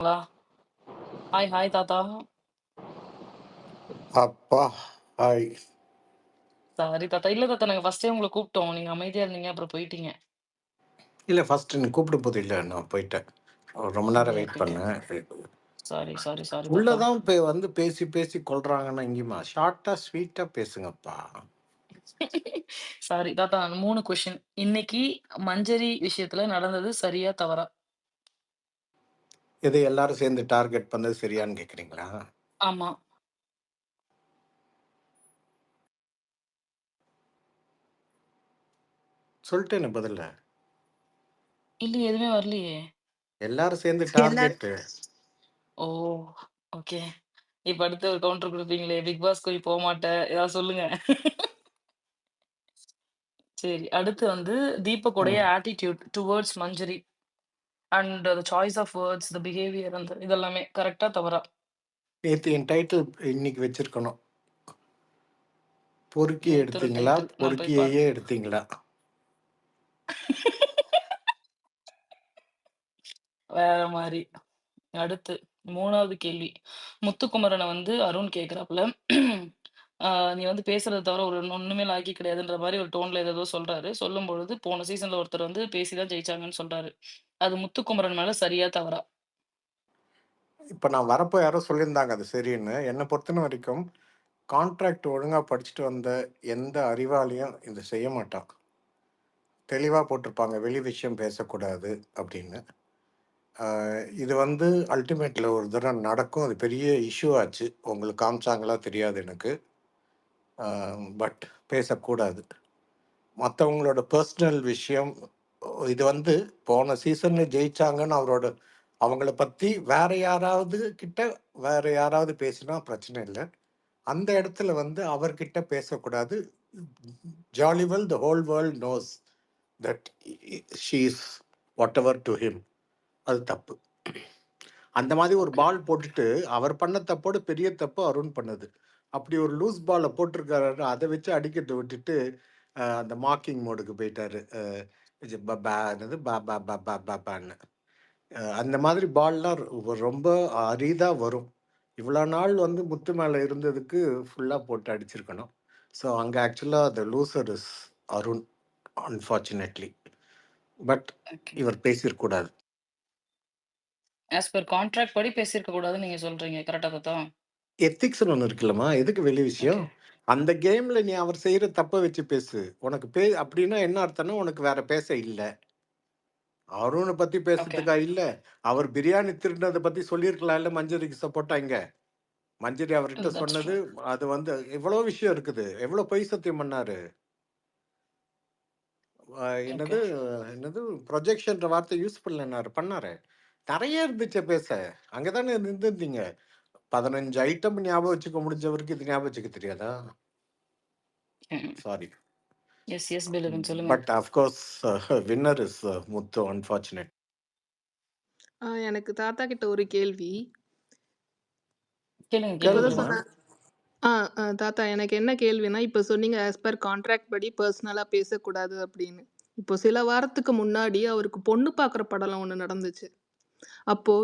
ங்களா? Hi, hi தாத்தா. அப்பா! ஹாய். சாரி தாத்தா. இல்ல தாத்தா நாங்க ஃபர்ஸ்ட்டே உங்கள கூப்பிட்டோம். நீங்க அமைதியா இருந்தீங்க. அப்புறம் போயிட்டீங்க. இல்ல ஃபர்ஸ்ட்டு நீ கூப்பிடும்போது இல்ல. நான் போயிட்டேன். ரொம்ப நேரம் ஓகே, வெயிட் ஓகே, ஓகே. பண்ணேன். சாரி, சாரி, சாரி உள்ள தாத்தா. தான் வந்து பேசி பேசி கொல்றாங்கன்னா இங்கேயுமா? ஷார்ட்டா, ஸ்வீட்டா பேசுங்கப்பா. சாரி தாத்தா 3 கொஸ்டின். இன்னைக்கு மஞ்சரி விஷயத்துல நடந்தது சரியா? தவறா? எது எல்லாரும் சேர்ந்து டார்கெட் பண்ணது சரியான்னு கேட்குறீங்களா? ஆமா. சொல்ட்டேனே பதில. இல்லையே எதுவுமே வரலையே. எல்லாரும் சேர்ந்து எல்லாரும் டார்கெட்டு. ஓ! ஓகே. இப்ப அடுத்து ஒரு கவுண்டர் குடுப்பீங்களே, பிக் பாஸ்க்கு நீ போமாட்ட. ஏதாவது சொல்லுங்க. சரி. அடுத்து வந்து தீபக்குடைய ம். Attitude towards Manjari and the choice of words, the behaviour அந்த இதெல்லாமே கரெக்ட்டா? தவறா? நேத்து என் டைட்டில் இன்னைக்கு வச்சிருக்கணும். பொறுக்கி நேத்து ஒரு எடுத்தீங்களா? டைட்டில். நான் போய் பொறுக்கியையே பார்த்தேன். எடுத்தீங்களா? வேற மாரி. அடுத்து 3வது கேள்வி. முத்துக்குமரன வந்து அருண் கேட்கிறாப்புல. நீ வந்து பேசுறத தவிர ஒரு ஒண்ணுமே லாயக்கி கிடையாதுன்ற மாரி ஒரு டோன்ல ஏதேதோ சொல்றாரு. சொல்லும்பொழுது போன சீசன்ல ஒருத்தர் வந்து பேசி தான் ஜெயிச்சாங்கன்னு சொல்றாரு. அது முத்துக்குமரன் மேல சரியா? தவறா? இப்ப நான் வரப்போ யாரோ சொல்லியிருந்தாங்க அது சரின்னு. என்ன பொறுத்தன வரைக்கும், கான்ட்ராக்ட் ஒழுங்கா படிச்சுட்டு வந்த எந்த அறிவாளியும் இத செய்ய மாட்டான். தெளிவா போட்டிருப்பாங்க. வெளி விஷயம் பேசக்கூடாது அப்படின்னு. இது வந்து அல்டிமேட்ல ஒரு தடவ நடக்கும். அது பெரிய இஷ்யூ ஆச்சு. உங்களுக்கு காமிச்சாங்களா தெரியாது எனக்கு. பட் பேசக்கூடாது. மத்தவங்களோட பெர்சனல் விஷயம் இது வந்து போன சீசன்ல ஜெயிச்சாங்கன்னு அவங்கள பத்தி வேற யாராவது பேசினா பிரச்சனை இல்ல. அந்த இடத்துல வந்து அவர்கிட்ட பேசக்கூடாது. Jolly well the whole world knows that she is whatever to him. அது தப்பு. அந்த மாதிரி ஒரு ஓகே. பால் போட்டுட்டு அவர் பண்ண தப்போட பெரிய தப்பு அருண் பண்ணது. அப்படி ஒரு லூஸ் பால போட்டிருக்காரு. அதை வச்சு அடிக்கிறத விட்டுட்டு அந்த மாக்கிங் மோடுக்கு போயிட்டாரு. இது என்னது பான்னு. அந்த மாதிரி பால்லாம் ரொம்ப அரிதா வரும். இவ்வளோ நாள் வந்து முத்து மேல இருந்ததுக்கு ஃபுல்லா போட்டு அடிச்சிருக்கணும். ஸோ அங்க ஆக்சுவலா த loser is Arun unfortunately. But okay. இவர் பேசியிருக்கூடாது. ஆஸ் பெர் கான்ட்ராக்ட் படி பேசியிருக்க கூடாதுன்னு நீங்க சொல்றீங்க. கரெக்ட்டா தாத்தா? எத்திக்ஸ்ன்னு ஒண்ணு இருக்குல்லம்மா. எதுக்கு வெளி விஷயம்? ஓகே. அந்த கேம்ல நீ அவர் செய்ற தப்ப வச்சு பேசு. உனக்கு அப்டின்னா என்ன அர்த்தம்னா, உனக்கு வேற பேச இல்ல. அருண பத்தி ஓகே. பேசுறதுக்கா இல்ல? அவர் பிரியாணி திருடினத பத்தி சொல்லியிருக்கலாம்ல மஞ்சரிக்கு சப்போர்ட்டா இங்க. மஞ்சரி அவர்ட்ட தட்ஸ் ட்ரூ. சொன்னது, அது வந்து எவ்வளோ விஷயம் இருக்குது. எவ்வளோ பொய் சத்தியம் பண்ணாரு. ஓகே. என்னது என்னது ப்ரொஜெக்ஷன்ற வார்த்தை யூஸ் பண்ணலன்னாரு. பண்ணாரே. நெறைய இருந்துச்சே பேச. அங்க தானே இருந்திருந்தீங்க. 15 ஐட்டம் ஞாபகம் வச்சுக்க முடிஞ்சவருக்கு இது ஞாபகம் வச்சுக்க தெரியாதா? ம். சாரி. எஸ், எஸ் பிலவன் சொல்லுங்க. But of course winner is Muthu unfortunate. எனக்கு தாத்தா கிட்ட ஒரு கேள்வி. கேளுங்க, கேளுங்க இப்பதான் கேளுங்கம்மா. பிலவன். சொன்ன தாத்தா எனக்கு என்ன கேள்வின்னா, இப்ப சொன்னீங்க ஆஸ் பர் கான்ட்ராக்ட் படி பெர்சனலா பேசக்கூடாது அப்படின்னு. இப்போ சில வாரத்துக்கு முன்னாடி அவருக்கு பொண்ணு பார்க்குற படலம் ஒண்ணு நடந்துச்சு. அப்போ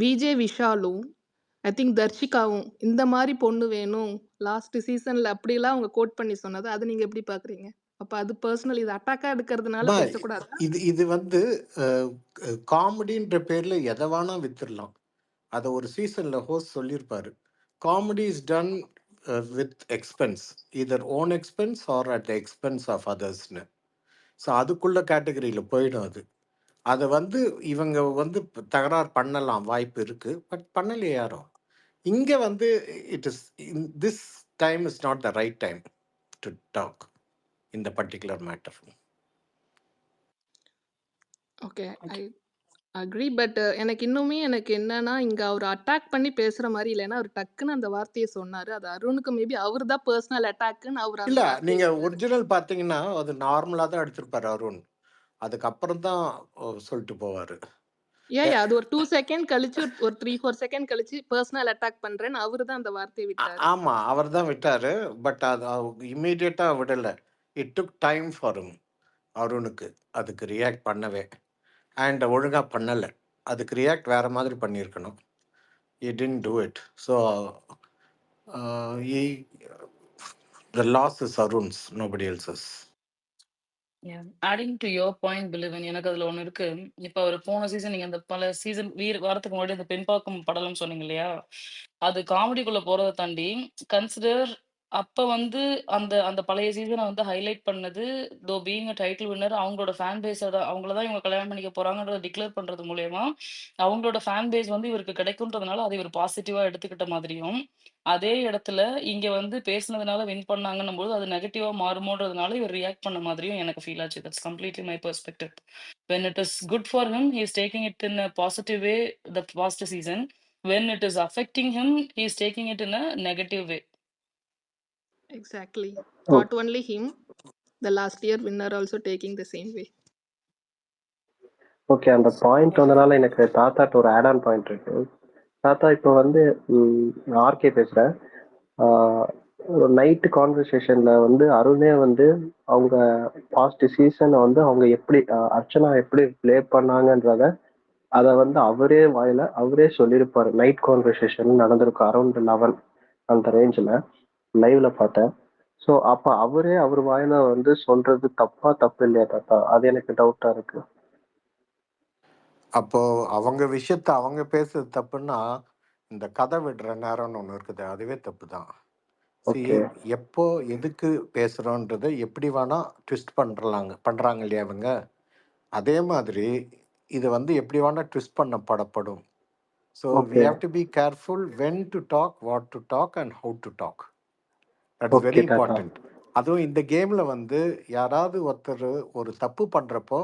விஜே விஷாலும், ஐ திங்க் தர்ஷிகாவும் இந்த மாரி பொண்ணு வேணும். லாஸ்ட் சீசன்ல அப்படிலாம் அவங்க கோட் பண்ணி சொன்னது. அத நீங்க எப்படி பார்க்குறீங்க? அப்ப அது பெர்சனல் இது அட்டாக்கா எடுக்கிறதுனால அம்மா, பேசக்கூடாதா? இது இது வந்து காமெடின்ற பேர்ல எதை வேணா வித்துடலாம். அதை ஒரு சீசன்ல ஹோஸ்ட் சொல்லியிருப்பாரு. Comedy is done with expense, either own expense or at the expense of அதர்ஸ்னு. ஸோ அதுக்குள்ள கேட்டகரியில் போயிடும் அது. அதை வந்து இவங்க வந்து தகராறு பண்ணலாம், வாய்ப்பு இருக்கு. பட் பண்ணலையே யாரும். இங்க வந்து it is this time is not the right time to talk in the particular matter. Okay. I okay. Agree. But எனக்கு என்னன்னா, இங்க அவரு அட்டாக் பண்ணி பேசுற மாரி இல்ல. ஏன்னா, அவரு டக்குன்னு அந்த வார்த்தைய சொன்னாரு. அது அருணுக்கு மேபி அவரு தான் பெர்சனல் அட்டாக்ன்னு அவரு இல்ல, அந்த வார்த்தைய நீங்க சொன்னாரு. ஒரிஜினல் பார்த்தீங்கன்னா, அது நார்மலா தான் எடுத்திருப்பாரு அருண். அதுக்கப்புறம் தான் சொல்லிட்டு போவாரு. எ அது ஒரு 2 செகண்ட் கழிச்சு ஒரு 3, 4 செகண்ட் கழிச்சு பெர்சனல் அட்டாக் பண்றேன்னு அவரு தான் அந்த வார்த்தைய விட்டாரு. ஆமா. அவர் தான் விட்டாரு. பட் அது இம்மீடியட்டா விடல. It took time for him, அருணுக்கு. அதுக்கு ரியாக்ட் பண்ணவே. அண்ட் ஒழுங்கா பண்ணல. அதுக்கு ரியாக்ட் வேற மாதிரி பண்ணியிருக்கணும். he didn't do it. So the loss is Arun's, nobody else's. Adding to your point பிலிவன், எனக்கு அதுல ஒண்ணு இருக்கு. இப்ப அவரு போன சீசன் நீங்க அந்த பல சீசன் வாரத்துக்கு முன்னாடி அந்த பெண் பார்க்கும் படலம் சொன்னீங்க இல்லையா? அது காமெடிக்குள்ள போறத தாண்டி கன்சிடர் அப்ப வந்து அந்த அந்த பழைய சீசன வந்து ஹைலைட் பண்ணது தோ பீயிங் அ டைட்டில் வின்னர் அவங்களோட ஃபேன் பேஸோட அவங்கள தான் இவங்க கல்யாணம் பண்ணிக்க போறாங்கன்றத டிக்ளேர் பண்றது மூலியமா, அவங்களோட ஃபேன் பேஸ் வந்து இவருக்கு கிடைக்குன்றதுனால அதை இவர் பாசிட்டிவா எடுத்துக்கிட்ட மாதிரியும், அதே இடத்துல இங்க வந்து பேசுனதுனால வின் பண்ணாங்கன்னும்போது அது நெகட்டிவா மாறுமோன்றதுனால இவர் ரியாக்ட் பண்ண மாதிரியும் எனக்கு ஃபீல் ஆச்சு. That's completely my perspective. When it is good for him, he is taking it in a positive way the past season. When it is affecting him, he is taking it in a negative way. Exactly. Oh Not only him, the last year winner also taking the same way. Okay. அந்த point வந்தனால எனக்கு தாத்தாட்ட ஒரு add on point இருக்கு. தாத்தா இப்போ வந்து RK பேசுகிறேன். Night கான்வர்சேஷன்ல வந்து அருணே வந்து அவங்க பாஸ்ட் சீசனை வந்து அவங்க எப்படி அர்ச்சனா எப்படி ப்ளே பண்ணாங்கன்றத அதை வந்து அவரே வாயில அவரே சொல்லியிருப்பாரு. நைட் கான்வர்சேஷன் நடந்திருக்கும் அரௌண்ட் 11 அந்த ரேஞ்சில் லைவ்ல பார்த்தேன். ஸோ அப்போ அவரே அவர் வாயில வந்து சொல்றது தப்பு இல்லையா தாத்தா? அது எனக்கு டவுட்டா இருக்கு. அப்போ அவங்க விஷயத்த அவங்க பேசுறது தப்புன்னா, இந்த கதை விடுற நேரம்னு ஒன்று இருக்குது, அதுவே தப்பு தான். சி, ஓகே எப்போ எதுக்கு பேசுகிறோன்றதை எப்படி வேணால் ட்விஸ்ட் பண்ணுறாங்க இல்லையா அவங்க. அதே மாதிரி இது வந்து எப்படி வேணால் ட்விஸ்ட் பண்ணப்படப்படும். So we okay have to be careful when to talk, what to talk and how to talk. That is very okay தாத்தா. இம்பார்ட்டண்ட். அதுவும் இந்த கேமில் வந்து யாராவது ஒருத்தர் ஒரு தப்பு பண்ணுறப்போ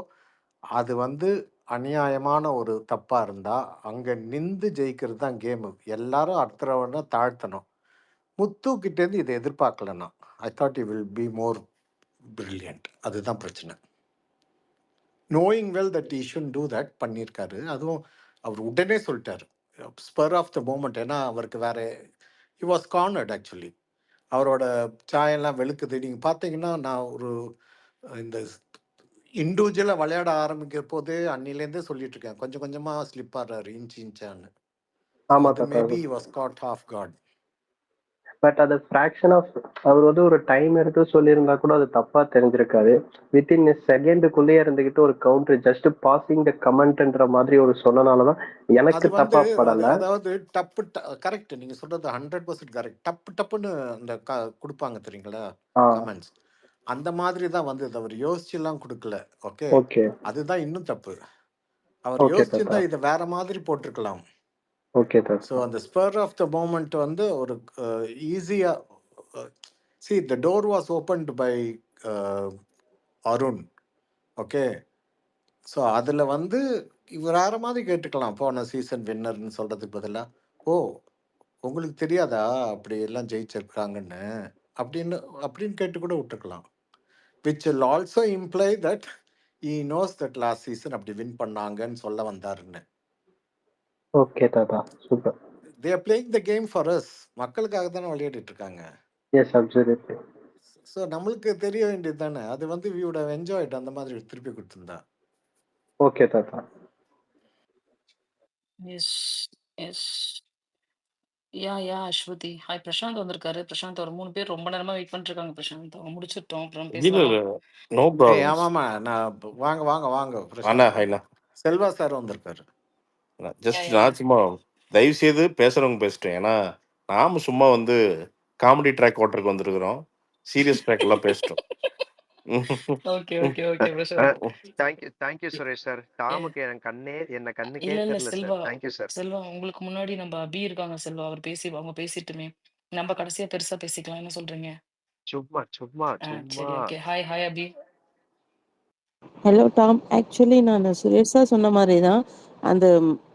அது வந்து அநியாயமான ஒரு தப்பாக இருந்தால் அங்கே நின்று ஜெயிக்கிறது தான் கேமு. எல்லாரும் அடுத்தவனை தாழ்த்தணும். முத்துக்கிட்டேருந்து இதை எதிர்பார்க்கலன்னா I thought you will be more brilliant. அதுதான் பிரச்சனை. Knowing well that he should do that பண்ணியிருக்காரு. அதுவும் அவர் உடனே சொல்லிட்டார், ஸ்பர் ஆஃப் த மூமெண்ட். ஏன்னா அவருக்கு வேற ஹி வாஸ் கார்னர்ட் ஆக்சுவலி. அவரோட சாயெல்லாம் வெளுக்குது. நீங்கள் பார்த்தீங்கன்னா நான் ஒரு இந்த இண்டிவிஜுவலாக விளையாட ஆரம்பிக்கிற போதே அன்னிலேருந்தே சொல்லிட்டு இருக்கேன், கொஞ்சம் கொஞ்சமாக ஸ்லிப் ஆடுறாரு இன்ச்சான்னு. ஸோ ஆமா அது தாத்தா. Maybe was God of God. But அது ஃப்ராக்ஷன் ஆஃப் அவர் வந்து ஒரு டைம் எடுத்து சொல்லியிருந்தா கூட அது தப்பா தெரிஞ்சிருக்காது. வித்தின் செகண்டுக்குள்ளேயே இருந்துகிட்டு ஒரு கவுண்டர் ஜஸ்ட் பாசிங் த கமெண்ட்ன்ற மாதிரி ஒரு சொன்னனாலதான் அது எனக்கு வந்து தப்பா படல. அதாவது டப்பு கரெக்ட், நீங்கள் சொல்கிறது 100% கரெக்ட். டப்புன்னு அந்த கொடுப்பாங்க தெரியுங்களா ஆ கமெண்ட்ஸ், அந்த மாதிரி தான் வந்து அவர் யோசிச்சுலாம் கொடுக்கல. ஓகே, ஓகே அதுதான் இன்னும் தப்பு. அவர் ஓகே யோசிச்சிருந்தா தாத்தா. இதை வேற மாதிரி போட்டிருக்கலாம். ஓகே ஸோ தாத்தா. அந்த ஸ்பர் ஆஃப் த மூமெண்ட் வந்து ஒரு ஈஸியாக see the door was opened by Arun. Okay, so அதில் வந்து இவர் வேற மாதிரி கேட்டுக்கலாம். போன சீசன் வின்னர்னு சொல்கிறதுக்கு பதிலாக, ஓ உங்களுக்கு தெரியாதா அப்படி எல்லாம் ஜெயிச்சிருக்காங்கன்னு அப்படின்னு கேட்டு கூட விட்டுருக்கலாம். Which will also imply that he knows that last season அப்படி வின் பண்ணாங்கன்னு சொல்ல வந்தாருன்னு. ஓகே தாத்தா, super. they are playing the game for us. மக்களுக்காக தானே விளையாடிட்டு இருக்காங்க. Yes absolutely. ஸோ நம்மளுக்கு தெரிய வேண்டியது தானே. அது வந்து we would have enjoyed அந்த மாதிரி திருப்பி கொடுத்துருந்தா. ஓகே தாத்தா. Yes, yes. Aswathi. Hi, Prashanth வந்திருக்காரு. பிரசாந்த் ஒரு 3 பேர் ரொம்ப நேரமா வெயிட் பண்ணிட்டு இருக்காங்க. பிரசாந்த் அவங்க முடிச்சிட்டோம், அப்புறம் இல்ல பேசலாமா? இல்ல நோ ஏய் ப்ராப்ளம். ஆமாம்மா, நான் வாங்க வாங்க வாங்க அண்ணா பிரசாந்த். ஹைண்ணா. செல்வா சார் வந்திருக்காரு. Just yeah. நான் சும்மா தயவு செய்து பேசுறவங்க பேசிட்டேன். ஏன்னா நாம சும்மா வந்து காமெடி ட்ராக் ஓட்டுறதுக்கு வந்திருக்கிறோம். சீரியஸ் ட்ராக் எல்லாம் பேசிட்டோம். Okay, okay, okay Prashanth. Thank you Suresh sir. டாமுக்கு என்ன கண்ணுக்கே இல்ல தெரியல sir. Selva, thank you sir. Selva உங்களுக்கு முன்னாடி நம்ம அபி இருக்காங்க செல்வா. அவங்க பேசிட்டுமே. நம்ம கடைசியா பெருசா பேசிக்கலாம். என்ன சொல்றீங்க? சும்மா சும்மா சரி, சும்மா okay. Hi Abhi. Hello Tom. Actually நான் சுரேஷ் சார் சொன்ன மாதிரி தான் அந்த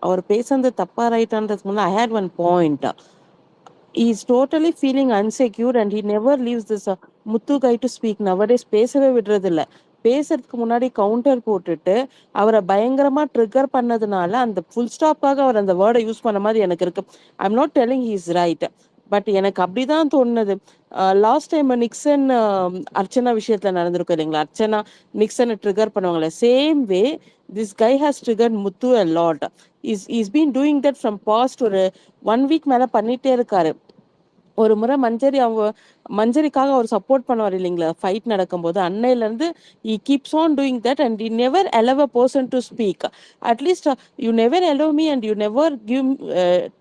அவர் பேசுறது தப்பா ரைட்டான்றதுக்கு முன்னாடி I had one point. He is totally feeling unsecure and he never leaves this Muthu guy to speak. Nowadays பேசவே விடுறதில்ல. பேசுறதுக்கு முன்னாடி கவுண்டர் போட்டுட்டு அவரை பயங்கரமா ட்ரிகர் பண்ணதுனால அந்த ஃபுல் ஸ்டாப்பாக அவர் அந்த வேர்டை யூஸ் பண்ண மாதிரி எனக்கு இருக்கு. I am not telling he is right, but எனக்கு அப்படிதான் தோணுது. லாஸ்ட் டைம் நிக்சன் அர்ச்சனா விஷயத்துல நடந்திருக்கும் இல்லைங்களா? அர்ச்சனா நிக்சனை ட்ரிகர் பண்ணுவாங்களே, same way this guy has triggered Muthu a lot. He's been doing that from past ஒரு 1 week மேல பண்ணிட்டே இருக்காரு. ஒரு முறை மஞ்சரிக்காக அவர் சப்போர்ட் பண்ணுவார் இல்லைங்களா ஃபைட் நடக்கும்போது, அன்னையிலேருந்து he keeps on doing that and he never allow a person to speak. At least you never allow me and you never give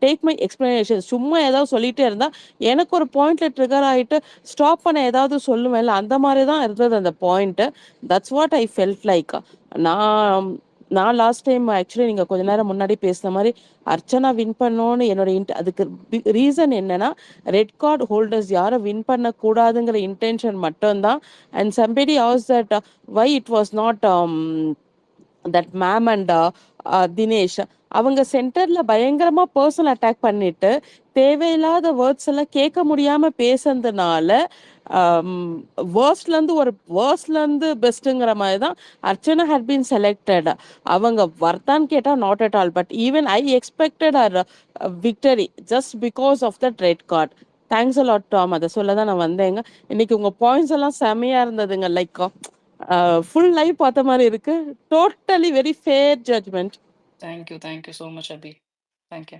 take my explanation. சும்மா ஏதாவது சொல்லிட்டே இருந்தா எனக்கு ஒரு பாயிண்ட்ல ட்ரிகர் ஆகிட்டு ஸ்டாப் பண்ண ஏதாவது சொல்லுவேன்ல, அந்த மாதிரி தான் இருந்தது அந்த point. That's what I felt like. நான் நான் லாஸ்ட் டைம் ஆக்சுவலி நீங்கள் கொஞ்ச நேரம் முன்னாடி பேசுன மாதிரி அர்ச்சனா வின் பண்ணோன்னு என்னோட அதுக்கு ரீசன் என்னன்னா, ரெட் கார்டு ஹோல்டர்ஸ் யாரும் வின் பண்ணக்கூடாதுங்கிற இன்டென்ஷன் மட்டும்தான். And somebody as that why it was not that ma'am and Dinesh அவங்க சென்டர்ல பயங்கரமா பர்சனல் அட்டாக் பண்ணிட்டு தேவையில்லாத வேர்ட்ஸ் எல்லாம் கேட்க முடியாம பேசுறதுனால வேர்ஸ்ட்லேருந்து பெஸ்ட்டுங்கிற மாதிரி தான் அர்ச்சனா ஹேட் பீன் செலக்டட். அவங்க வர்த்தான்னு கேட்டால் not at all, but even I expected our victory just because of that red card. Thanks a lot Tom, அதை சொல்ல தான் நான் வந்தேங்க. இன்னைக்கு உங்கள் பாயிண்ட்ஸ் எல்லாம் செமையாக இருந்ததுங்க. லைக் ஃபுல் லைவ் பார்த்த மாதிரி இருக்கு. Totally very fair judgement. Thank you so much Abhi. Thank you.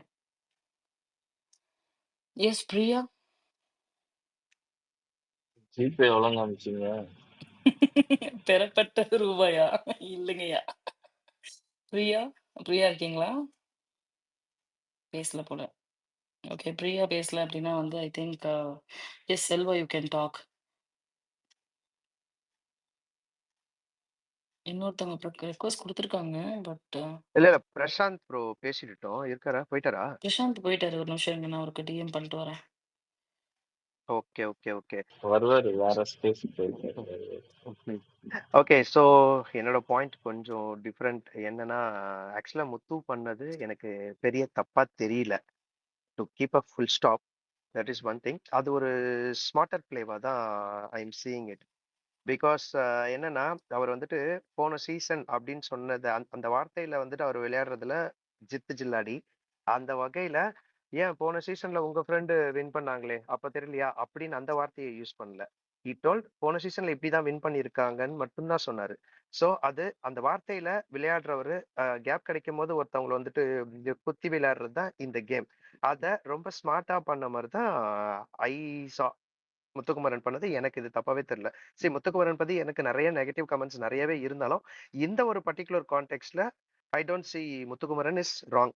Yes Priya. GPay எவ்வளோ காமிச்சிங்க? பெறப்பட்ட ரூபாயா? இல்லைங்கய்யா. பிரியா இருக்கீங்களா? பேசல போல. ஓகே, பிரியா பேசல அப்படின்னா வந்து I think yes Selva you can talk. இன்னொருத்தவங்க ரெக்வஸ்ட் கொடுத்துருக்காங்க பட் இல்ல பிரசாந்த் ப்ரோ பேசிட்டோம். இருக்காரா? போயிட்டாரா? பிரசாந்த் போயிட்டாரு. ஒரு நிமிஷம் இருங்க, நான் அவருக்கு டிஎம் பண்ணிட்டு வரேன். ஓகே ஓகே ஓகே வருவாரு, வேற ஸ்பேஸ் போயிருக்காரு. ஓகே. ஸோ என்னோட பாயிண்ட் கொஞ்சம் டிஃப்ரெண்ட். என்னன்னா, ஆக்சுவலா முத்து பண்ணது எனக்கு பெரிய தப்பா தெரியல. To keep a full stop, that is one thing. அது ஒரு ஸ்மார்ட்டர் பிளேவா தான் I am seeing it. Because என்னன்னா, அவர் வந்துட்டு போன சீசன் அப்படின்னு சொன்னது அந்த வார்த்தையில வந்துட்டு அவர் விளையாடுறதுல ஜித்து ஜில்லாடி. அந்த வகையில ஏன் போன சீசன்ல உங்க ஃப்ரெண்டு வின் பண்ணாங்களே அப்ப தெரியலையா அப்படின்னு அந்த வார்த்தையை யூஸ் பண்ணல. he told போன சீசன்ல இப்படிதான் வின் பண்ணியிருக்காங்கன்னு மட்டும்தான் சொன்னாரு. ஸோ அது அந்த வார்த்தையில விளையாடுறவரு கேப் கிடைக்கும் போது ஒருத்தவங்களை வந்துட்டு குத்தி விளையாடுறது தான் இந்த கேம். அதை ரொம்ப ஸ்மார்ட்டா பண்ண மாதிரி தான் ஐ சா முத்துக்குமரன் பண்ணது. எனக்கு இது தப்பாவே தெரியல. சரி, முத்துக்குமரன் பத்தி எனக்கு நிறைய நெகட்டிவ் கமெண்ட்ஸ் நிறையவே இருந்தாலும் இந்த ஒரு பர்டிகுலர் கான்டெக்ட்ல I don't see Muthukumaran is wrong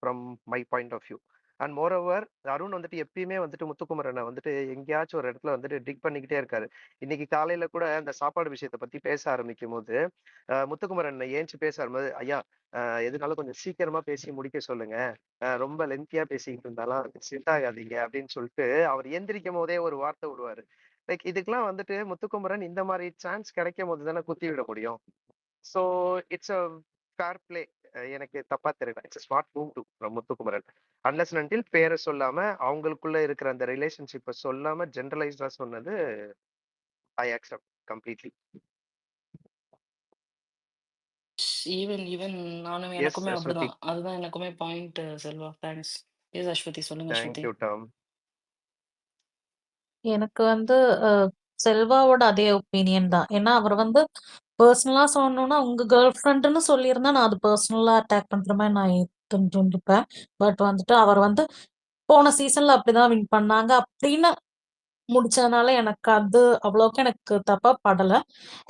from my point of view. And moreover Arun வந்துட்டு எப்பயுமே வந்துட்டு முத்துக்குமரனை வந்துட்டு எங்கேயாச்சும் ஒரு இடத்துல வந்துட்டு டிக் பண்ணிக்கிட்டே இருக்காரு. இன்னைக்கு காலையில கூட அந்த சாப்பாடு விஷயத்தை பத்தி பேச ஆரம்பிக்கும் போது முத்துக்குமரன் ஏஞ்சி பேச ஆரம்பிச்சு, ஐயா எதுனாலும் கொஞ்சம் சீக்கிரமா பேசி முடிக்க சொல்லுங்க, ரொம்ப லென்த்தியா பேசிக்கிட்டு இருந்தாலும் செட் ஆகாதீங்க அப்படின்னு சொல்லிட்டு அவர் எந்திரிக்கும் போதே ஒரு வார்த்தை விடுவாரு. லைக் இதுக்கெல்லாம் வந்துட்டு முத்துக்குமரன் இந்த மாதிரி சான்ஸ் கிடைக்கும் போது தானே குத்தி விட முடியும். So it's a fair play. எனக்கு தப்பா தெரியல. It's smart move to Muthukumaran. Unless until பேரை சொல்லாம அவங்களுக்குள்ள இருக்கிற அந்த ரிலேஷன்ஷிப்பை சொல்லாம ஜென்ரலைஸ்டா சொன்னது ஐ அக்செப்ட் கம்ப்ளீட்லி. ஈவன் நானும் எஸ் எனக்குமே அஸ்வதி. அப்படிதான். அதுதான் எனக்குமே point Selva. Thanks. Yes Aswathi, சொல்லுங்க அஸ்வதி. Thank you Tom. எனக்கு வந்து செல்வாவோட அதே ஒப்பீனியன் தான். ஏன்னா அவர் வந்து பர்சனலா சொன்னோம்னா உங்க கேர்ள் ஃப்ரெண்டுன்னு சொல்லியிருந்தா நான் அது பர்சனலா அட்டாக் பண்ற மாதிரி நான் இருந்திருப்பேன். பட் வந்துட்டு அவர் வந்து போன சீசன்ல அப்படிதான் வின் பண்ணாங்க அப்படின்னு முடிச்சதுனால எனக்கு அது அவ்வளோக்கு எனக்கு தப்பா படல.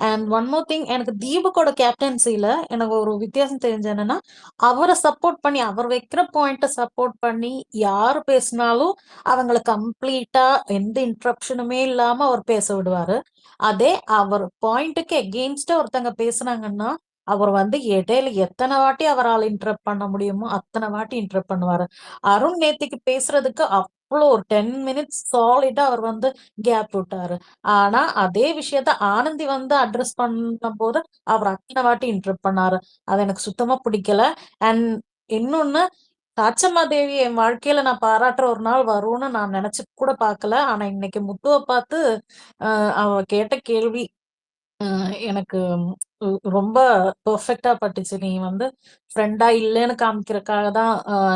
அண்ட் ஒன் மோர் திங், எனக்கு தீபக்கோட கேப்டன்சில எனக்கு ஒரு வித்தியாசம் தெரிஞ்சது என்னன்னா, அவரை சப்போர்ட் பண்ணி அவர் வைக்கிற பாயிண்ட்டை சப்போர்ட் பண்ணி யார் பேசினாலும் அவங்களை கம்ப்ளீட்டா எந்த இன்ட்ரப்ஷனுமே இல்லாம அவர் பேச விடுவாரு. அதே அவர் பாயிண்ட்டுக்கு எகெயின்ஸ்டா ஒருத்தங்க பேசுனாங்கன்னா அவர் வந்து இடையில எத்தனை வாட்டி அவரால் இன்டரப்ட் பண்ண முடியுமோ அத்தனை வாட்டி இன்டரப்ட் பண்ணுவாரு. அருண் நேத்திக்கு பேசுறதுக்கு அவ்வளோ ஒரு 10 மினிட்ஸ் சாலிடா அவர் வந்து கேப் விட்டாரு. ஆனா அதே விஷயத்த ஆனந்தி வந்து அட்ரஸ் பண்ணும்போது அவர் அத்தனை வாட்டி இன்டரப்ட் பண்ணாரு. அது எனக்கு சுத்தமா பிடிக்கல. அண்ட் இன்னொன்னு, காச்சம்மா தேவி என் வாழ்க்கையில நான் பாராட்டுற ஒரு நாள் வரும்னு நான் நினைச்சு கூட பார்க்கல. ஆனா இன்னைக்கு முத்துவை பார்த்து அவ கேட்ட கேள்வி எனக்கு ரொம்ப பெர்ஃபெக்ட்டா பட்டுச்சு. நீ வந்து ஃப்ரெண்டா இல்லைன்னு காமிக்கிறதுக்காக தான்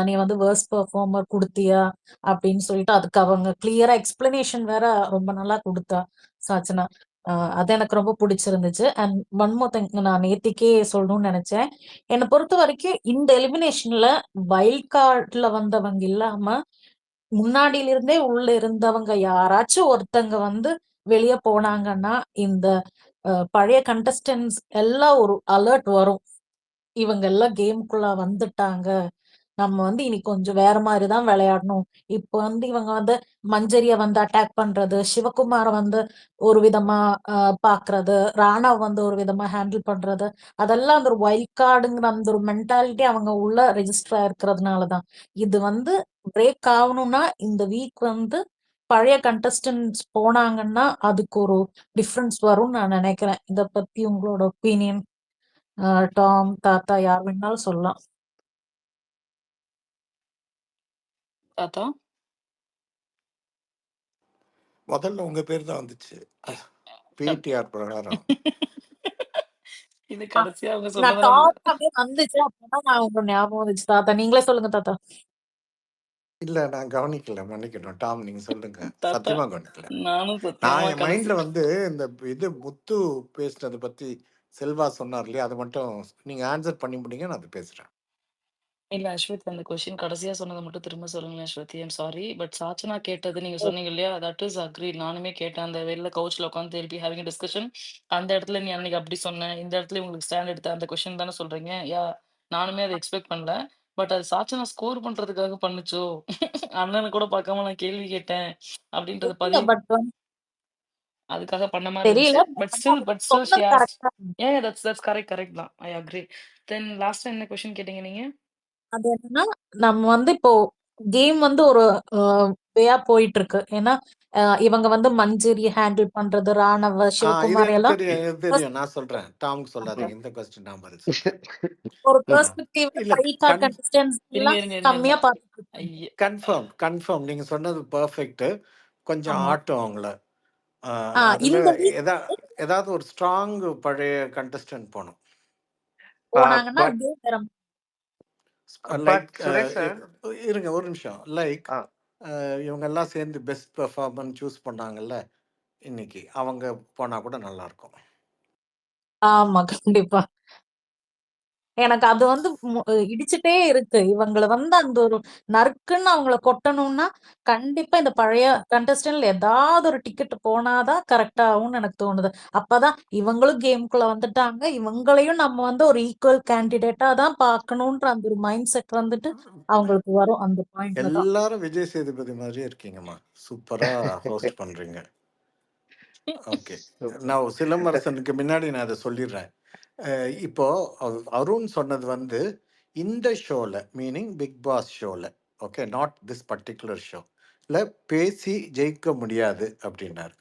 நீ வந்து வேர்ஸ்ட் பெர்ஃபார்மர் குடுத்தியா அப்படின்னு சொல்லிட்டு அதுக்கு அவங்க கிளியரா எக்ஸ்பிளனேஷன் வேற ரொம்ப நல்லா கொடுத்தா சாச்சனா. அது எனக்கு ரொம்ப பிடிச்சிருந்துச்சு. அண்ட் ஒன் மோர் திங் நான் நேத்திக்கே சொல்லணும்னு நினைச்சேன். என்னை பொறுத்த வரைக்கும் இந்த எலிமினேஷன்ல வைல்ட் கார்ட்ல வந்தவங்க இல்லாம முன்னாடியில இருந்தே உள்ள இருந்தவங்க யாராச்சும் ஒருத்தங்க வந்து வெளியே போனாங்கன்னா இந்த பழைய கண்டஸ்டன்ஸ் எல்லாம் ஒரு அலர்ட் வரும். இவங்க எல்லாம் கேமுக்குள்ள வந்துட்டாங்க, நம்ம வந்து இனி கொஞ்சம் வேற மாதிரி தான் விளையாடணும். இப்போ வந்து இவங்க வந்து மஞ்சரிய வந்து அட்டாக் பண்றது, சிவகுமார வந்து ஒரு விதமா பாக்குறது, ராணா வந்து ஒரு விதமா ஹேண்டில் பண்றது, அதெல்லாம் அந்த ஒரு வைல்ட் கார்டுங்கிற அந்த ஒரு மென்டாலிட்டி அவங்க உள்ள ரெஜிஸ்டர் ஆயிருக்கிறதுனாலதான். இது வந்து பிரேக் ஆகணும்னா இந்த வீக் வந்து பழைய கண்டஸ்டன்ஸ் போனாங்கன்னா அதுக்கு ஒரு டிஃபரன்ஸ் வரும்னு நான் நினைக்கிறேன். இத பத்தி உங்களோட ஒப்பீனியன்? டாம், தாத்தா யார் வேணாலும் சொல்லலாம். தாத்தா முதல்ல உங்க பேர் தான் வந்துச்சு பிடிஆர் பிரகாரம். இது கடைசியா அவங்க நான் சொன்னதை டாம் நம்ம அப்படியே வந்துச்சு அப்பதான் நான் உங்க ஞாபகம் வந்துச்சு. தாத்தா நீங்களே சொல்லுங்க தாத்தா. இல்ல நான் கவனிக்கல, மன்னிக்கணும். டாம் நீங்க சொல்லுங்க. தாத்தா சத்தியமா கவனிக்கல. நானும் நான் சத்தியமா என் கடைசி மைண்ட்ல வந்து இந்த இது முத்து பேசுனதை பத்தி செல்வா சொன்னார் இல்லையா, அதை மட்டும் நீங்க ஆன்சர் பண்ணி முடிங்க, நான் அது பேசுறேன். இல்ல அஸ்வத், அந்த கொஸ்டின் கடைசியா சொன்னதை மட்டும் திரும்ப சொல்லுங்களேன் Aswathi. I'm sorry, but Sachana கேட்டது நீங்க சொன்னீங்க இல்லையா, தட் இஸ் அக்ரி. நானுமே கேட்டேன் அந்த வெளில கவுச்ல உட்காந்து திருப்பி ஹேவிங் டிஸ்கஷன். அந்த இடத்துல நீ அன்னைக்கு அப்படி சொன்னேன், இந்த இடத்துல உங்களுக்கு ஸ்டாண்ட் எடுத்த அந்த கொஸ்டின் தானே சொல்றீங்க. யா, நானுமே அதை எக்ஸ்பெக்ட் பண்ணல. பட் அது சாச்சனா ஸ்கோர் பண்றதுக்காக பண்ணுச்சோ, அண்ணனை கூட பார்க்காம நான் கேள்வி கேட்டேன் அப்படின்றது பதிவு பட் அதுக்காக பண்ண மாதிரி தெரியல. இருந்துச்சு. பட் ஸ்டில் ஷி சொன்னது ஆஸ்க்ட். கரெக்டா. தட்ஸ் கரெக்ட் தான். I agree. தென் லாஸ்ட் என்ன கொஸ்டின் கேட்டீங்க நீங்க? அது என்னன்னா நம்ம வந்து இப்போ கேம் வந்து ஒரு வேயா போயிட்டு இருக்கு. ஏன்னா இவங்க வந்து மஞ்சரி ஹேண்டில் பண்றது, ராணவ, இது சிவகுமார் எனக்கு எல்லாம் தெரியும், இது தெரியும். நான் சொல்றேன், டாமுக்கு சொல்லாதீங்க. இந்த கொஸ்டின் நான் பதில் சொல்றேன். ஒரு ஆ. பெர்ஸ்பெக்டிவ்ல இல்ல வைல்ட் கார்டு கண்டஸ்டன்ஸ் இருங்க எல்லாம் இருங்க இருங்க கம்மியா இருங்க. பார்த்துட்டு இருக்காங்க. ஐய, கன்ஃபார்ம் நீங்க சொன்னது பெர்ஃபெக்ட். கொஞ்சம் ஆமா. ஆட்டம் அவங்கள. அதுல இந்த வீக் ஏதாவது ஒரு ஸ்ட்ராங் பழைய கண்டஸ்டன்ட் போகணும். போனாங்கன்னா பட் கேம் வேற. லைக் சுரேஷ் சார், இருங்க ஒரு நிமிஷம். லைக் இவங்க எல்லாம் சேர்ந்து பெஸ்ட் பெர்ஃபார்மன்ஸ் சூஸ் பண்ணாங்கல்ல இன்னைக்கு, அவங்க போனா கூட நல்லா இருக்கும். ஆமா கண்டிப்பா. எனக்கு அது வந்து இடிச்சுட்டே இருக்கு. இவங்கள வந்து அந்த ஒரு நறுக்குன்னு அவங்கள கொட்டணும்னா கண்டிப்பா இந்த பழைய கண்டஸ்டன்ட்ல ஏதாவது ஒரு டிக்கெட் போனாதான் கரெக்டா ஆகும்னு எனக்கு தோணுது. அப்பதான் இவங்களும் கேமுக்குள்ள வந்துட்டாங்க, இவங்களையும் நம்ம வந்து ஒரு ஈக்குவல் கேண்டிடேட்டா தான் பார்க்கணும்ன்ற அந்த ஒரு மைண்ட் செட் வந்துட்டு அவங்களுக்கு வரும் அந்த பாயிண்ட்ல தான். எல்லாரும் விஜய் சேதுபதி மாதிரியே இருக்கீங்கம்மா, சூப்பரா ஹோஸ்ட் பண்றீங்க. ஓகே, நான் சிலம்பரசனுக்கு முன்னாடி நான் அதை சொல்லிடுறேன். இப்போ அருண் சொன்னது வந்து இந்த ஷோல, மீனிங் பிக் பாஸ் ஷோல, ஓகே, நாட் திஸ் பர்டிகுலர் ஷோல பேசி ஜெயிக்க முடியாது அப்படின்னாரு.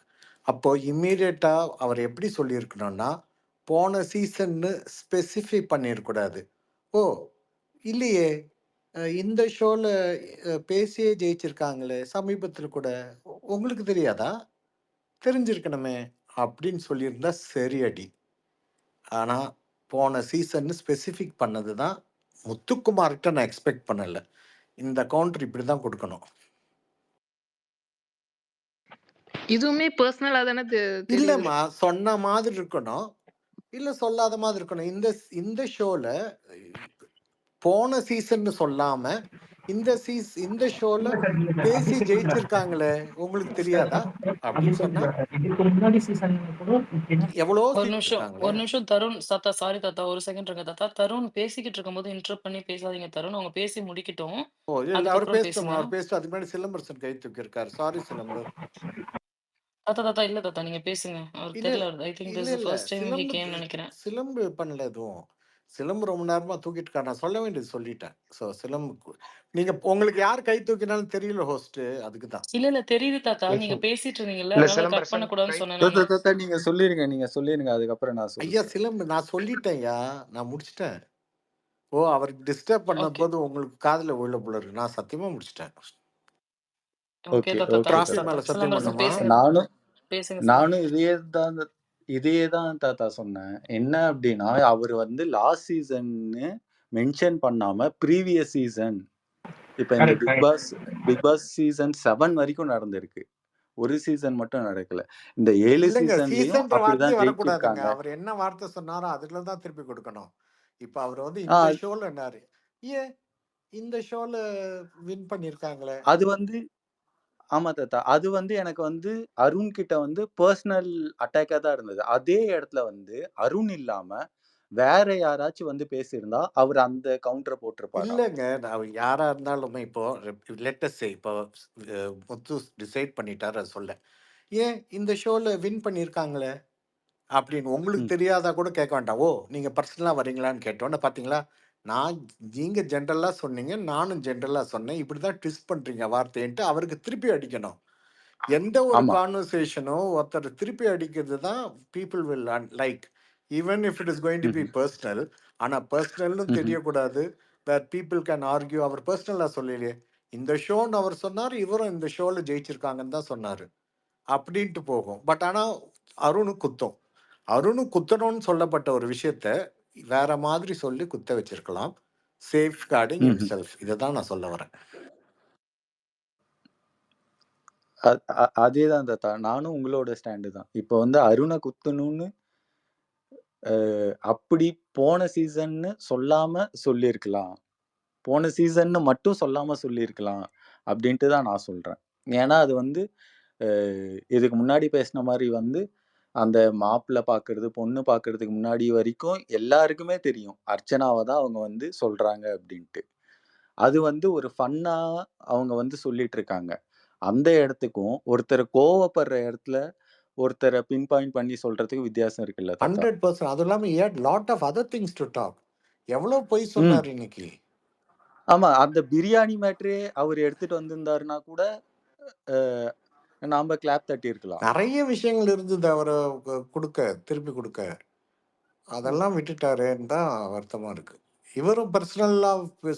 அப்போ இம்மீடியட்டா அவர் எப்படி சொல்லியிருக்கணும்னா, போன சீசன்னு ஸ்பெசிஃபை பண்ணியிருக்கூடாது. ஓ இல்லையே, இந்த ஷோல பேசியே ஜெயிச்சிருக்காங்களே சமீபத்தில் கூட, உங்களுக்கு தெரியாதா, தெரிஞ்சிருக்கணுமே அப்படின்னு சொல்லியிருந்தா சரி அடி. ஆனால் போன சீசன்னு ஸ்பெசிஃபிக் பண்ணது தான் முத்துக்குமார்கிட்ட நான் எக்ஸ்பெக்ட் பண்ணல. இந்த கவுண்டர் இப்படி தான் கொடுக்கணும். இதுவுமே பர்சனலா தானே தெரியுது. இல்லைம்மா, சொன்ன மாதிரி இருக்கணும், இல்லை சொல்லாத மாதிரி இருக்கணும். இந்த ஷோல போன சீசன்னு சொல்லாம இந்த ஷோல பேசி ஜெயிச்சிருக்காங்களே, உங்களுக்கு தெரியாதா அப்படின்னு சொன்னா எவ்வளோ ஒரு சீட் இருக்காங்களே. நிமிஷம் தருண் தாத்தா, சாரி தாத்தா, ஒரு செகண்ட் இருங்க தாத்தா. தருண் பேசிக்கிட்டு இருக்கும்போது இன்டரப்ட் பண்ணி பேசாதீங்க தருண். அவங்க பேசி முடிக்கட்டும், ஓ இல்லை, அவர் அதுக்கப்புறம் பேசட்டும், பேசுங்க. அவர் பேசிட்டு அதுக்கு முன்னாடி சிலம்பரசன் கை தூக்கி இருக்காரு. சாரி சிலம்பு. தாத்தா தாத்தா இல்ல தாத்தா, நீங்க பேசுங்க. அவருக்கு இல்ல தெரியல. I think this is the இல்ல ஃபர்ஸ்ட் டைம் ஹி சிலம்பு கேம் நினைக்கிறேன். சிலம்பு பண்ணல எதுவும். சிலம்பு ரொம்ப நேரமா தூக்கிட்டு இருக்காரு. நான் சொல்ல வேண்டியது சொல்லிட்டேன். ஸோ சிலம்பு நீங்க உங்களுக்கு யார் கை தூக்கினாலும் தெரியல ஹோஸ்ட், அதுக்கு தான். இல்ல தெரியுது தாத்தா, நீங்க பேசிட்டு இருந்தீங்கல்ல, இல்ல அதனால கட் சிலம்பரசன் பண்ணக்கூடாதுன்னு கை சொன்னேன் நானு. தாத்தா நீங்க சொல்லிருங்க அதுக்கப்புறம் நான் ஐயா சொல்றேன். சிலம்பு நான் சொல்லிட்டேன்யா, நான் முடிச்சிட்டேன். ஓ அவருக்கு டிஸ்டர்ப் பண்ண ஓகே போது உங்களுக்கு காதுல விழ போல இருக்கு. நான் சத்தியமா முடிச்சிட்டேன். ஓகே ஓகே தாத்தா, ஓகே தேங்க்ஸ் டிராஃபி தாத்தா. மேல சத்தியம் சிலம்பரசன் பண்ணுமா? பேசுங்க. நானும் பேசுங்க நானும் இதையேதான் தாத்தா சொன்னேன். என்ன அப்படின்னா அவர் வந்து லாஸ்ட் சீசன்னு மென்ஷன் பண்ணாம ப்ரீவியஸ் சீசன், இப்ப இந்த பிக் பாஸ் சீசன் 7 வரைக்கும் நடந்திருக்கு. ஒரு சீசன் மட்டும் நடக்கல. இந்த 7 இல்லைங்க, சீசன்லயும் சீசன்ற வார்த்தையே அப்படிதான் வரக்கூடாதுங்க. ஜெயிச்சிருக்காங்க. அவர் என்ன வார்த்தை சொன்னாரோ அதுல தான் திருப்பி கொடுக்கணும். இப்ப அவர் வந்து ஆ, இந்த ஷோலன்னாரு. ஏன் இந்த ஷோல வின் பண்ணியிருக்காங்களே! அது வந்து ஆமா தாத்தா. அது வந்து எனக்கு வந்து அருண் கிட்ட வந்து பெர்சனல் அட்டாக்கா தான் இருந்தது. அதே இடத்துல வந்து அருண் இல்லாம வேற யாராச்சும் வந்து பேசியிருந்தா, அவரு அந்த கவுண்டர போட்டிருப்பாரா? இல்லங்க. நான் யாரா இருந்தாலுமே இப்போ லெட் அஸ் சே இப்போ முத்து டிசைட் பண்ணிட்டாரு அத சொல்ல. ஏன் இந்த ஷோல வின் பண்ணியிருக்காங்களே! அப்படின்னு உங்களுக்கு ம். தெரியாதா கூட கேட்க வேண்டாம். ஓ! நீங்க பர்சனலா வரீங்களான்னு கேட்டோனே பார்த்தீங்களா, நான் நீங்க ஜென்ரலா சொன்னீங்க. நானும் ஜென்ரலா சொன்னேன். இப்படி தான் ட்விஸ்ட் பண்றீங்க வார்த்தைன்ட்டு அவருக்கு திருப்பி அடிக்கணும். எந்த ஒரு ஆமா. கான்வர்சேஷனோ ஒருத்தர் திருப்பி அடிக்கிறது தான் people will like. Even if it is going to be hmm. Personal. ஆனா பர்சனல்னு ம்ஹ்ம். தெரியக்கூடாது. Where people can argue. அவர் பர்சனலா சொல்லலையே. இந்த ஷோன்னு அவர் சொன்னாரு. இவரும் இந்த ஷோல ஜெயிச்சிருக்காங்கன்னு தான் சொன்னாரு. அப்படின்ட்டு போகும். பட் ஆனா அருணு குத்தம். அருணு குத்தணும்னு சொல்லப்பட்ட ஒரு விஷயத்த வேற மாதிரி சொல்லி குத்த வச்சிருக்கலாம். சேஃப் கார்டிங் ம்ஹ்ம். ஹிம்செல்ஃப். இத தான் நான் சொல்ல வரேன். அதேதான் தாத்தா. நானும் உங்களோட ஸ்டாண்டு தான். இப்ப வந்து அருண குத்தணும்னு அப்படி போன சீசன்னு சொல்லாம சொல்லியிருக்கலாம். போன சீசன்னு மட்டும் சொல்லாம சொல்லியிருக்கலாம். அப்படின்ட்டு தான் நான் சொல்றேன். ஏன்னா அது வந்து இதுக்கு முன்னாடி பேசின மாரி வந்து அந்த மாப்பிள்ள பார்க்கறது, பொண்ணு பார்க்கறதுக்கு முன்னாடி வரைக்கும் எல்லாருக்குமே தெரியும். அர்ச்சனாவ தான் அவங்க வந்து சொல்றாங்க அப்படின்ட்டு. அது வந்து ஒரு ஃபன்னா அவங்க வந்து சொல்லிட்டு இருக்காங்க. அந்த இடத்துக்கும் ஒருத்தர் கோவப்படுற இடத்துல ஒருத்தர பின் பாயிண்ட் பண்ணி சொல்றதுக்கு வித்தியாசம் இருக்குல்ல தாத்தா? 100%. அதுவும் இல்லாம he had lot of other things to talk. எவ்வளோ பொய் ம். சொன்னாரு இன்னைக்கு. ஆமா. அந்த பிரியாணி மேட்டரே அவரு எடுத்துட்டு வந்திருந்தாருன்னா கூட அ நாம கிளாப் தட்டியிருக்கலாம். நெறைய விஷயங்கள் இருந்தது அவர திருப்பி குடுக்க. ம். அதெல்லாம் விட்டுட்டாரேன்னு தான் வருத்தமா இருக்கு. இவரும் பர்சனலா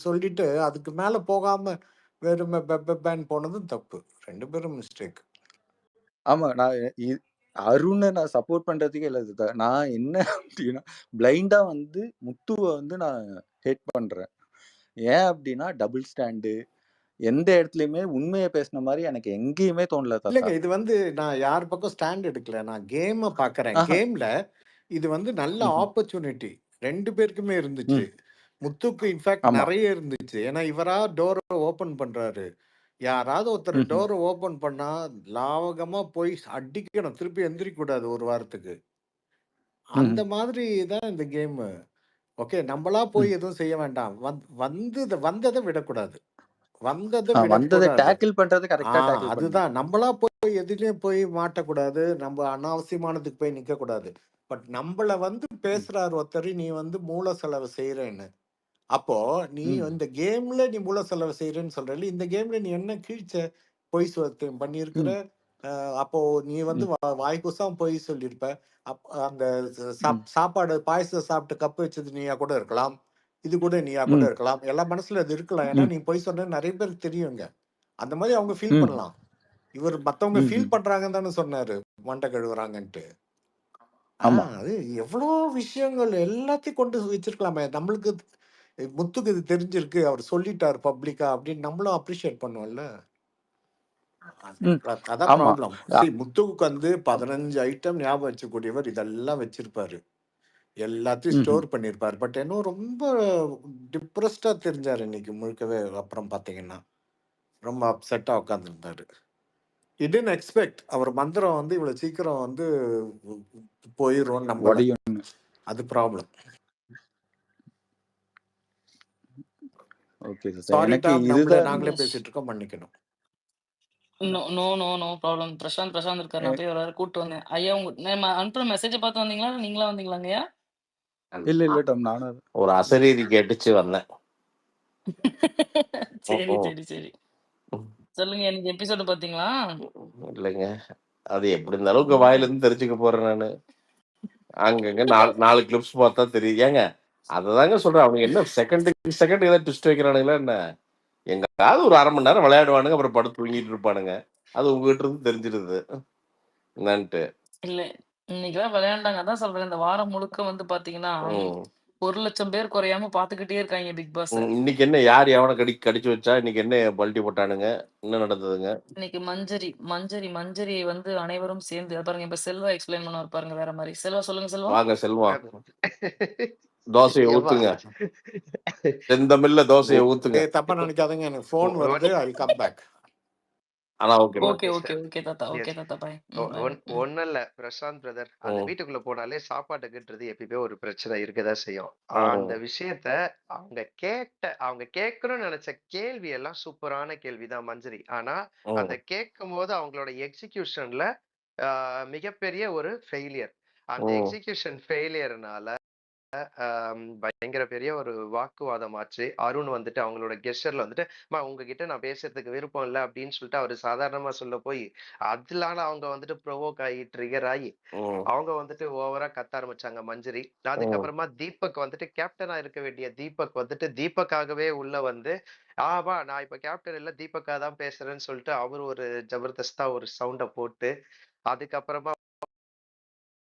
சொல்லிட்டு அதுக்கு மேல போகாம வெறும பெப்பேன்னு போனதும் தப்பு. 2 பேரும் மிஸ்டேக். ஆமா. நான் அருண நான் சப்போர்ட் பண்றதுக்கே இல்ல தாத்தா. நான் என்ன அப்டின்னா, பிளைண்டா வந்து முத்துவ வந்து நான் ஹேட் பண்றேன். ஏன் அப்டின்னா, டபுள் ஸ்டாண்டு எந்த இடத்துலயுமே உண்மைய பேசின மாரி எனக்கு எங்கேயுமே தோணல தாத்தா. இல்லங்க. இது வந்து நான் யார் பக்கம் ஸ்டாண்ட் எடுக்கல. நான் கேம பார்க்குறேன். ஆஹா. கேம்ல இது வந்து நல்ல ம்ஹ்ம். ஆப்பர்ச்சுனிட்டி 2 பேருக்குமே இருந்துச்சு. ம். முத்துக்கு இன்ஃபாக்ட் ஆமா. நெறைய இருந்துச்சு. ஏன்னா இவரா டோர ஓப்பன் பண்றாரு. யாராவது ஒருத்தர் ம்ஹ்ம். டோர ஓப்பன் பண்ணா லாவகமா போய் அடிக்கணும். திருப்பி எந்திரிக்கக்கூடாது ஒரு வாரத்துக்கு. அந்த ம்ஹ்ம். மாதிரி தான் இந்த கேமு. ஓகே. நம்பளா போய் ம். எதுவும் செய்ய வேண்டாம். வந்தத விடக்கூடாது. வந்தத வந்தத விடக்கூடாது. டேக்கிள் பண்றது கரெக்ட்டா டேக்கிள் பண்ணணும். அதுதான். நம்பளா போய் எதுலயும் போய் மாட்டக்கூடாது. நம்ப அனாவசியமானதுக்கு போய் நிக்கக்கூடாது. பட் நம்பள வந்து ம். பேசுறாரு ஒருத்தரு, நீ வந்து மூல செலவு செய்றேன்னு. அப்போ நீ ம். இந்த கேம்ல நீ மூல செலவு செய்றேன்னு சொல்றல்ல, இந்த கேம்ல நீ என்ன கிழிச்ச? பொய் பண்ணியிருக்கிற. ம். அப்போ நீ வந்து ம். வாய் கூசாம பொய் சொல்லியிருப்ப. அந்த ம். சாப்பாடு பாயசம் சாப்பிட்டு கப்பு வச்சது நீயா கூட இருக்கலாம். இது கூட நீயா கூட ம். இருக்கலாம். எல்லா மனசுல அது இருக்கலாம். ஏன்னா ம். நீ பொய் சொன்னேன்னு நெறைய பேருக்கு தெரியுங்க. அந்த மாரி அவங்க ஃபீல் ம். பண்ணலாம். இவரு மத்தவங்க ம்ஹ்ம். ஃபீல் பண்றாங்கன்னு தானே சொன்னாரு. மண்ட கழுவுறாங்கன்ட்டு. ஆமா. அது எவ்வளோ விஷயங்கள் எல்லாத்தையும் கொண்டு வச்சிருக்கலாமே. நம்மளுக்கு முத்துக்கு இது தெரிஞ்சிருக்கு. அவரு சொல்லிட்டாரு பப்ளிக்கா அப்படின்னு நம்மளும் அப்ரிஷியேட் பண்ணுவோம்ல. ம். அதான் ஆமா. ப்ராப்ளம். முத்துவுக்கு வந்து 15 ஐட்டம் ஞாபகம் வச்சுக்கூடியவர் இதெல்லாம் வச்சிருப்பாரு. எல்லாத்தையும் ம்ஹ்ம். ஸ்டோர் பண்ணியிருப்பாரு. பட் என்னவோ ரொம்ப டிப்ரஸ்டா தெரிஞ்சாரு இன்னைக்கு முழுக்கவே அப்புறம் பார்த்தீங்கன்னா. ரொம்ப அப்செட்டா உட்கார்ந்திருந்தாரு. ஹி டிட்ன்ட் எக்ஸ்பெக்ட் அவர் மந்திரம் வந்து இவ்வளவு சீக்கிரம் வந்து போயிரும்னு நம்பல. உடையும்னு. அது ப்ராப்ளம். ஓகே தாத்தா. சாரி எனக்கு டாம். நம்மள இதுதான் நாங்களே இருந்தது. பேசிட்டு இருக்கோம். மன்னிக்கணும். No no no no problem. Prashanth இருக்காரு. எ நான் போய் ஒரு வேள கூட்டு வந்தேன். ஐயா நம்ம அனுப்புன மெசேஜ பார்த்து வந்தீங்களா? இல்ல நீங்களா வந்தீங்களாங்கய்யா? இல்ல டாம். நானும் ஒரு அசரீரி கேட்டுச்சு வந்தேன். சரி, ம்ஹ்ம். சரி, சரி. சொல்லுங்க. இன்னைக்கு எபிசோடு பார்த்தீங்களா? இல்லைங்க. அது எப்படி இருந்தாலும் உங்க வாயிலிருந்து தெரிஞ்சுக்க போறேன் நானு. அங்கங்க 4 கிளிப்ஸ் பார்த்தா தெரியுது. ஏங்க அததாங்க சொல்றேன். அவங்க என்ன செகண்டுக்கு ஏதாவது ட்விஸ்ட் வைக்கிறானுங்களா என்ன? எங்கேயாவது ஒரு 1/2 மணி நேரம் விளையாடுவானுங்க. அப்புறம் படுத்து தூங்கிட்டு இருப்பானுங்க. அது உங்ககிட்ட இருந்து தெரிஞ்சிருது. என்னன்ட்டு. இல்ல. இன்னைக்கு தான் விளையாண்டாங்க. அதான் சொல்றேன். இந்த வாரம் முழுக்க வந்து பார்த்தீங்கன்னா, ம். 1,00,000 பேர் குறையாம பார்த்துக்கிட்டே இருக்காங்க பிக் பாஸ. இன்னைக்கு என்ன யார் எவனை கடிச்சு வச்சா? இன்னைக்கு என்ன பல்டி போட்டானுங்க? என்ன நடந்ததுங்க? இன்னைக்கு மஞ்சரி வந்து அனைவரும் சேர்ந்து பாருங்க. இப்ப செல்வா எக்ஸ்பிளைன் பண்ணுவார் பாருங்க வேற மாதிரி. செல்வா சொல்லுங்க செல்வா. வாங்க செல்வா, தோசையை ஏப்பா ஊத்துங்க. செந்தமிழ்ல தோசையை ஊத்துங்க. தப்பா நினைக்காதீங்க, எனக்கு ஃபோன் வருது. I will come back. ஆனா okay okay okay okay sir. Okay தாத்தா. Okay yes. தாத்தா பாய். ஒன்னும் இல்ல பிரசாந்த் பிரதர், அந்த வீட்டுக்குள்ள போனாலே சாப்பாட்டுக்குன்றது எப்பயுமே ஒரு பிரச்சனை இருக்கதான் செய்யும். அந்த விஷயத்த அவங்க கேட்கணும்னு நினைச்ச கேள்வி எல்லாம் சூப்பரான கேள்விதான் மஞ்சரி. ஆனா அந்த கேட்கும் போது அவங்களோட எக்ஸிகியூஷன்ல மிகப்பெரிய ஒரு ஃபெயிலியர். அந்த எக்ஸிகியூஷன் ஃபெயிலியர்னால பயங்கர பெரிய ஒரு வாக்குவாதம் ஆச்சு. அருண் வந்துட்டு அவங்களோட கெஸ்டர்ல வந்துட்டு, உங்ககிட்ட நான் பேசுறதுக்கு விருப்பம் இல்லை அப்படின்னு சொல்லிட்டு அவரு சாதாரணமா சொல்ல போய், அதனால அவங்க வந்துட்டு ப்ரொவோக் ஆகி ட்ரிகர் ஆகி அவங்க வந்துட்டு ஓவரா கத்த ஆரம்பிச்சாங்க மஞ்சரி. அதுக்கப்புறமா தீபக் வந்துட்டு கேப்டனா இருக்க வேண்டிய தீபக் வந்துட்டு தீபக்காகவே உள்ள வந்து, ஆமா நான் இப்ப கேப்டன் இல்ல தீபக்கா தான் பேசுறேன்னு சொல்லிட்டு அவர் ஒரு ஜபர்தஸ்தா ஒரு சவுண்ட போட்டு, அதுக்கப்புறமா